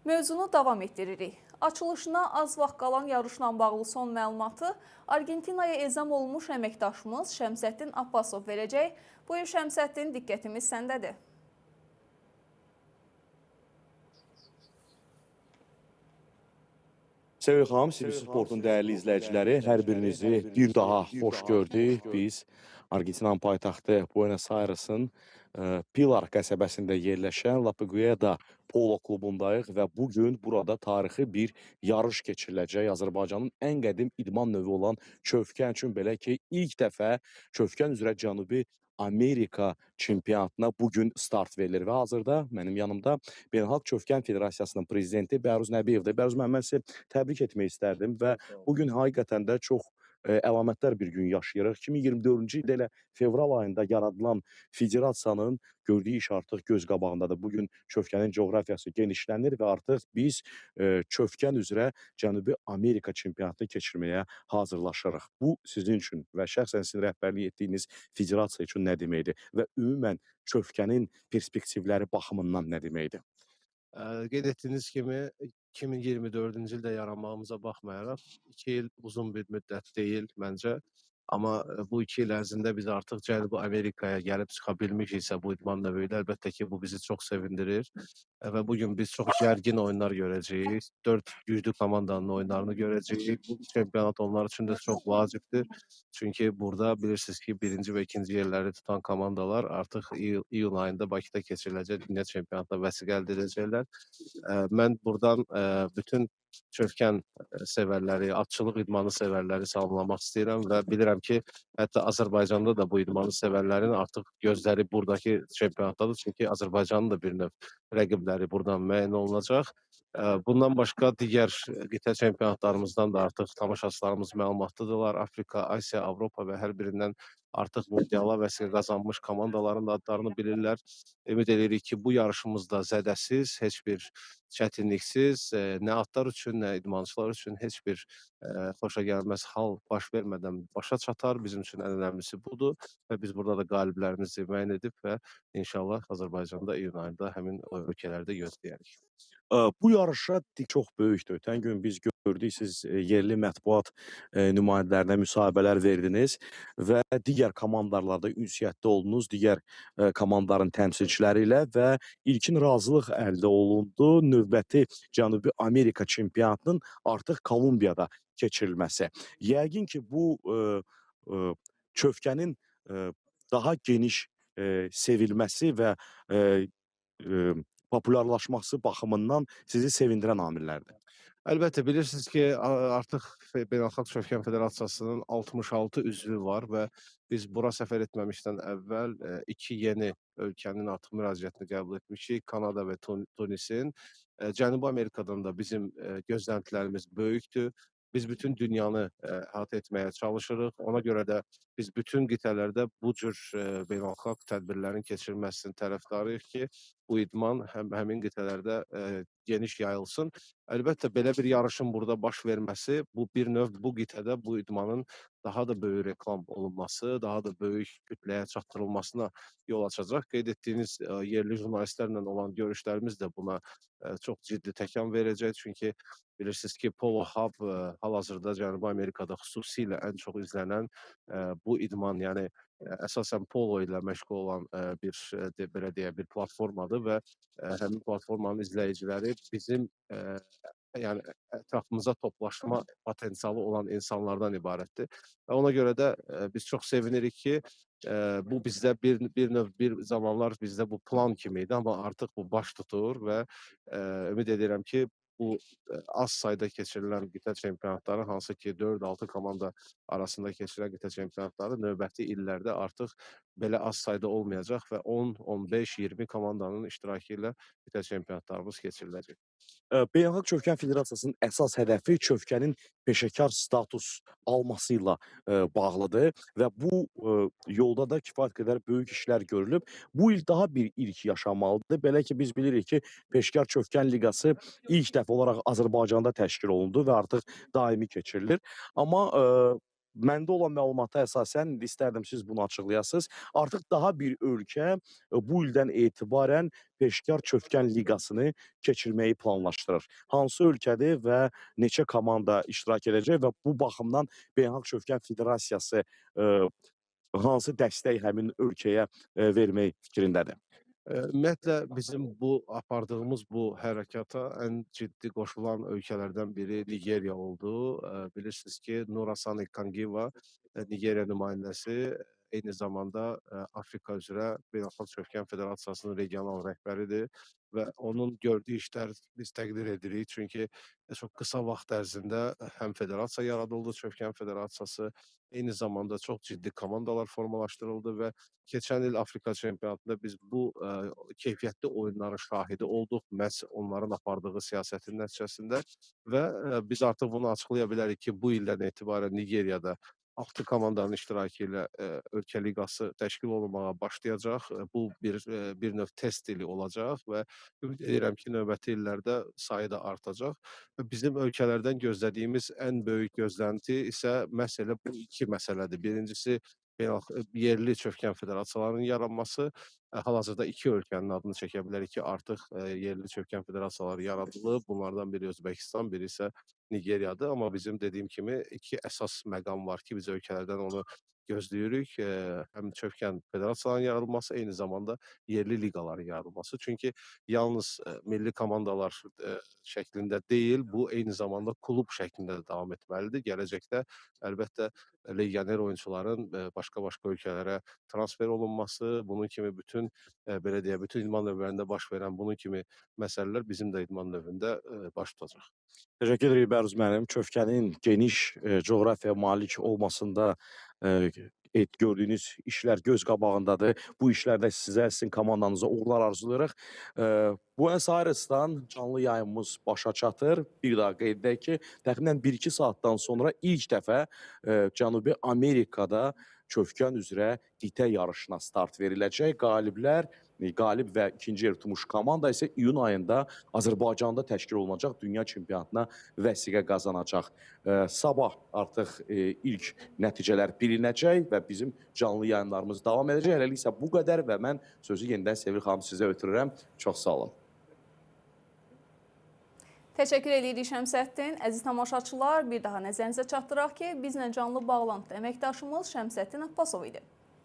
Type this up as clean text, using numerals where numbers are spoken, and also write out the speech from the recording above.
Mövzunu davam etdiririk. Açılışına az vaxt qalan yarışla bağlı son məlumatı Argentinaya ezam olmuş əməkdaşımız Şəmsəddin Abbasov verəcək. Buyur Şəmsəddin, diqqətimiz səndədir. Sevgili xanım, CBC Sportun dəyərli izləyiciləri, hər birinizi bir daha xoş gördük. Biz Argentinanın paytaxtı Buenos Aires'in Pilar qəsəbəsində yerləşən La Pigueda Polo klubundayıq və bugün burada tarixi bir yarış keçiriləcək. Azərbaycanın ən qədim idman növü olan çövkən üçün belə ki, ilk dəfə çövkən üzrə Cənubi Amerika çempionatına bugün start verilir və hazırda mənim yanımda Beynəlxalq Çövkən Federasiyasının prezidenti Bəruz Nəbiyevdir. Bəruz müəllim, mən sizi təbrik etmək istərdim və bugün həqiqətən də çox əlamətdar bir gün yaşayırıq. 2024-cü ildə elə fevral ayında yaradılan federasiyanın gördüyü iş artıq göz qabağındadır. Bugün çövkənin coğrafiyası genişlənir və artıq biz çövkən üzrə Cənubi Amerika çempionatını keçirməyə hazırlaşırıq. Bu sizin üçün və şəxsən sizin rəhbərlik etdiyiniz federasiya üçün nə deməkdir və ümumən çövkənin perspektivləri baxımından nə deməkdir? Qeyd etdiyiniz kimi 2024-cü ildə yaranmağımıza baxmayaraq 2 il uzun bir müddət deyil məncə. Amma bu 2 il ərzində biz artıq Cənubi Amerikaya gəlib çıxa bilmişiksə bu idman növü ilə, əlbəttə ki, bu bizi çox sevindirir. Və bugün biz çox gərgin oyunlar görəcəyik. 4 güclü komandanın oyunlarını görəcəyik. Bu çempionat onlar üçün də çox vacibdir. Çünki burada bilirsiniz ki, birinci və ikinci yerləri tutan komandalar artıq iyun ayında Bakıda keçiriləcək dünya çempionatına vəsiqə əldə edəcəklər. Mən buradan bütün çövkən sevərləri, atçılıq idmanı sevərləri salamlamaq istəyirəm və bilirəm ki, hətta Azərbaycanda da bu idmanı sevərlərin artıq gözləri buradakı çempionatdadır. Çünki Azərbaycanın da bir növ rəqibləri buradan müəyyən olunacaq. Bundan başqa digər qitə çempionatlarımızdan da artıq tamaşaçılarımız məlumatlıdırlar. Afrika, Asiya, Avropa və hər birindən artıq mundiala vəsiqə qazanmış komandaların adlarını bilirlər. Ümid edirik ki, bu yarışımızda zədəsiz, heç bir çətinliksiz, nə atlar üçün, nə idmançılar üçün heç bir xoşagəlməz hal baş vermədən başa çatar. Bizim üçün ən önəmlisi budur və biz burada da qaliblərimizi müəyyən edib və inşallah Azərbaycanda iyun ayında həmin ölkələrdə gözləyərik. Bu yarışa çox böyükdür. Ötən gün biz gördük, siz yerli mətbuat nümayəndələrinə müsahibələr verdiniz və digər komandalarda ünsiyyətdə oldunuz, digər komandaların təmsilçiləri ilə və ilkin razılıq əldə olundu. Növbəti Cənubi Amerika çempionatının artıq Kolumbiyada keçirilməsi. Yəqin ki, bu çövkənin daha geniş sevilməsi və populyarlaşması baxımından sizi sevindirən amillərdir. Əlbəttə, bilirsiniz ki, artıq Beynəlxalq Çövkən Federasiyasının 66 üzvü var və biz bura səfər etməmişdən əvvəl 2 yeni ölkənin artıq müraciətini qəbul etmişik. Kanada və Tunisin. Cənubi Amerikadan da bizim gözləntilərimiz böyükdür. Biz bütün dünyanı əhatə etməyə çalışırıq. Ona görə də biz bütün qitələrdə bu cür beynəlxalq tədbirlərin keçirilməsinin tərəfdarıyıq ki, bu idman həmin qitələrdə geniş yayılsın. Əlbəttə, belə bir yarışın burada baş verməsi, bu bir növ bu qitədə bu idmanın daha da böyük reklam olunması, daha da böyük kütləyə çatdırılmasına yol açacaq. Qeyd etdiyiniz yerli jurnalistlərlə olan görüşlərimiz də buna çox ciddi təkan verəcək. Çünki bilirsiniz ki, Polo Hub hal-hazırda Cənubi Amerikada xüsusilə ən çox izlənən bu idman, yəni əsasən polo ilə məşğul olan bir belə deyək, bir platformadır və həmin platformanın izləyiciləri bizim yəni ətrafımıza toplaşma potensialı olan insanlardan ibarətdir. Və ona görə də biz çox sevinirik ki, bu bizdə bir zamanlar bizdə bu plan kimi idi, amma artıq bu baş tutur və ümid edirəm ki, bu az sayda keçirilən qitə çempionatları, hansı ki 4-6 komanda arasında keçirilən qitə çempionatları növbəti illərdə artıq belə az sayda olmayacaq və 10, 15, 20 komandanın iştirakı ilə qitə çempionatlarımız keçiriləcək. Beynəlxalq Çövkən Federasiyasının əsas hədəfi çövkənin peşəkar status alması ilə bağlıdır və bu yolda da kifayət qədər böyük işlər görülüb. Bu il daha bir ilk yaşanmalıdır. Belə ki, biz bilirik ki, Peşəkar Çövkən Liqası ilk dəfə olaraq Azərbaycanda təşkil olundu və artıq daimi keçirilir. Amma Məndə olan məlumata əsasən indi istərdim siz bunu açıqlayasınız. Artıq daha bir ölkə bu ildən etibarən Peşkar Çövkən Liqasını keçirməyi planlaşdırır. Hansı ölkədir və neçə komanda iştirak edəcək və bu baxımdan Beynəlxalq Çövkən Federasiyası hansı dəstək həmin ölkəyə vermək fikrindədir? Ümumiyyətlə bizim bu apardığımız bu hərəkata ən ciddi qoşulan ölkələrdən biri Nigeriya oldu. Bilirsiniz ki, Nurasani Kangiwa Nigeriya nümayəndəsi eyni zamanda Afrika üzrə Beynəlxalq Çövkən Federasiyasının regional rəhbəridir və onun gördüyü işlər biz təqdir edirik. Çünki çox qısa vaxt ərzində həm federasiya yaradıldı, Çövkən Federasiyası, eyni zamanda çox ciddi komandalar formalaşdırıldı və keçən il Afrika çempionatında biz bu keyfiyyətli oyunların şahidi olduq, məhz onların apardığı siyasətin nəticəsində və biz artıq bunu açıqlaya bilərik ki, bu ildən etibarən Nigeriyada 6 komandanın iştirakı ilə ölkə liqası təşkil olunmağa başlayacaq. Bu bir növ test ili olacaq və ümid edirəm ki, növbəti illərdə sayı da artacaq. Bizim ölkələrdən gözlədiyimiz ən böyük gözlənti isə məhz elə bu iki məsələdir. Birincisi, yerli Çövkən Federasiyalarının yaranması. Hal-hazırda iki ölkənin adını çəkə bilərik ki, artıq yerli Çövkən Federasiyaları yaradılıb. Bunlardan biri Özbəkistan, biri isə Nigeriyadır. Amma bizim dediyim kimi iki əsas məqam var ki, biz ölkələrdən onu gözləyirik. Həm Çövkən Federasiyalarının yaradılması, eyni zamanda yerli liqaların yaradılması. Çünki yalnız milli komandalar şəklində deyil, bu eyni zamanda klub şəklində də davam etməlidir. Gələcəkdə əlbəttə legioner oyunçuların başqa-başqa ölkələrə transfer olunması, bunun kimi bütün belə deyək, bütün idman növlərində baş verən bunun kimi məsələlər bizim də idman növündə baş tutacaq. Təşəkkür edirik Bəruz müəllim. Çövkənin geniş coğrafiyaya malik olmasında gördüyünüz işlər göz qabağındadır. Bu işlərdə sizə, sizin komandanıza uğurlar arzulayırıq. Buenos Aires'dan canlı yayımımız başa çatır. Bir daha qeyd edək ki, təxminən 1-2 saatdan sonra ilk dəfə Cənubi Amerikada Çövkən üzrə qitə yarışına start veriləcək. Qalib və ikinci yer tutmuş komanda isə iyun ayında Azərbaycanda təşkil olunacaq dünya çempionatına vəsiqə qazanacaq. Sabah artıq ilk nəticələr bilinəcək və bizim canlı yayımlarımız davam edəcək. Hələlik isə bu qədər və mən sözü yenidən Sevil xanım sizə ötürürəm. Çox sağ olun. Təşəkkür edirik Şəmsəddin. Əziz tamaşaçılar, bir daha nəzərinizə çatdıraq ki, bizlə canlı bağlantıda əməkdaşımız Şəmsəddin Abbasov idi.